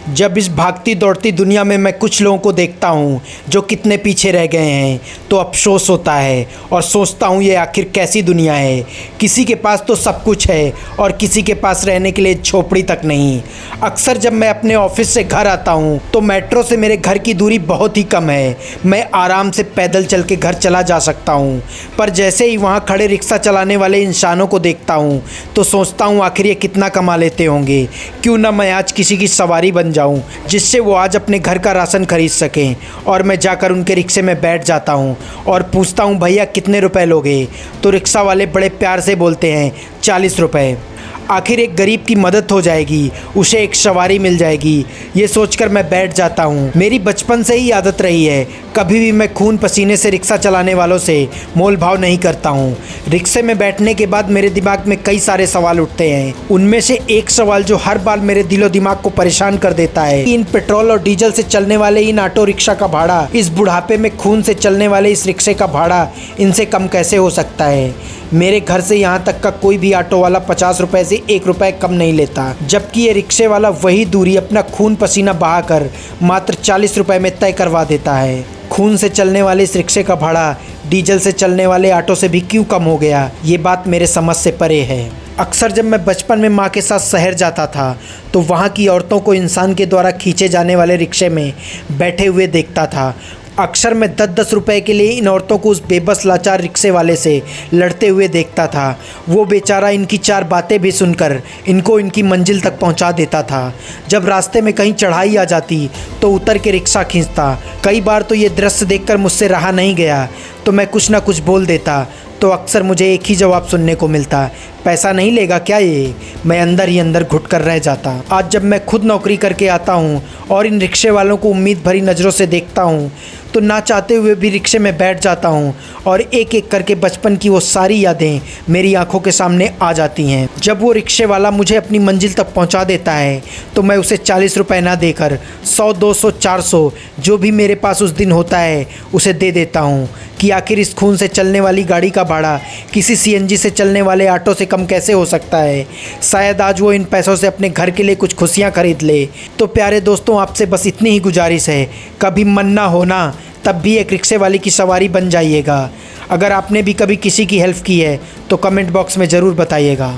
जब इस भागती दौड़ती दुनिया में मैं कुछ लोगों को देखता हूँ जो कितने पीछे रह गए हैं तो अफसोस होता है और सोचता हूँ ये आखिर कैसी दुनिया है। किसी के पास तो सब कुछ है और किसी के पास रहने के लिए झोपड़ी तक नहीं। अक्सर जब मैं अपने ऑफिस से घर आता हूँ तो मेट्रो से मेरे घर की दूरी बहुत ही कम है। मैं आराम से पैदल चल के घर चला जा सकता हूँ, पर जैसे ही वहाँ खड़े रिक्शा चलाने वाले इंसानों को देखता हूँ तो सोचता हूँ आखिर ये कितना कमा लेते होंगे। क्यों ना मैं आज किसी की सवारी बन जाऊं जिससे वो आज अपने घर का राशन खरीद सकें। और मैं जाकर उनके रिक्शे में बैठ जाता हूं और पूछता हूं भैया कितने रुपए लोगे, तो रिक्शा वाले बड़े प्यार से बोलते हैं 40 रुपए। आखिर एक गरीब की मदद हो जाएगी, उसे एक सवारी मिल जाएगी, ये सोचकर मैं बैठ जाता हूँ। मेरी बचपन से ही आदत रही है, कभी भी मैं खून पसीने से रिक्शा चलाने वालों से मोल भाव नहीं करता हूँ। रिक्शे में बैठने के बाद मेरे दिमाग में कई सारे सवाल उठते हैं। उनमें से एक सवाल जो हर बार मेरे दिलो दिमाग को परेशान कर देता है, इन पेट्रोल और डीजल से चलने वाले इन ऑटो रिक्शा का भाड़ा, इस बुढ़ापे में खून से चलने वाले इस रिक्शे का भाड़ा इनसे कम कैसे हो सकता है। मेरे घर से यहाँ तक का कोई भी ऑटो वाला 50 रुपए से 1 रुपए कम नहीं लेता, जबकि ये रिक्शे वाला वही दूरी अपना खून पसीना बहाकर मात्र 40 रुपए में तय करवा देता है। खून से चलने वाले इस रिक्शे का भाड़ा डीजल से चलने वाले ऑटो से भी क्यों कम हो गया, ये बात मेरे समझ से परे है। अक्सर जब मैं बचपन में माँ के साथ शहर जाता था तो वहाँ की औरतों को इंसान के द्वारा खींचे जाने वाले रिक्शे में बैठे हुए देखता था। अक्सर मैं 10-10 रुपए के लिए इन औरतों को उस बेबस लाचार रिक्शे वाले से लड़ते हुए देखता था। वो बेचारा इनकी 4 बातें भी सुनकर इनको इनकी मंजिल तक पहुंचा देता था। जब रास्ते में कहीं चढ़ाई आ जाती तो उतर के रिक्शा खींचता। कई बार तो ये दृश्य देखकर मुझसे रहा नहीं गया तो मैं कुछ ना कुछ बोल देता, तो अक्सर मुझे एक ही जवाब सुनने को मिलता, पैसा नहीं लेगा क्या ये। मैं अंदर ही अंदर घुट कर रह जाता। आज जब मैं खुद नौकरी करके आता हूँ और इन रिक्शे वालों को उम्मीद भरी नज़रों से देखता हूँ तो ना चाहते हुए भी रिक्शे में बैठ जाता हूँ और एक एक करके बचपन की वो सारी यादें मेरी आंखों के सामने आ जाती हैं। जब वो रिक्शे वाला मुझे अपनी मंजिल तक पहुँचा देता है तो मैं उसे 40 रुपये ना देकर 100, 200, 400 जो भी मेरे पास उस दिन होता है उसे दे देता हूँ कि आखिर इस खून से चलने वाली गाड़ी का भाड़ा किसी CNG से चलने वाले ऑटो से कम कैसे हो सकता है। शायद आज वो इन पैसों से अपने घर के लिए कुछ खुशियाँ खरीद ले। तो प्यारे दोस्तों, आपसे बस इतनी ही गुजारिश है, कभी मन ना होना तब भी एक रिक्शे वाले की सवारी बन जाइएगा। अगर आपने भी कभी किसी की हेल्प की है तो कमेंट बॉक्स में ज़रूर बताइएगा।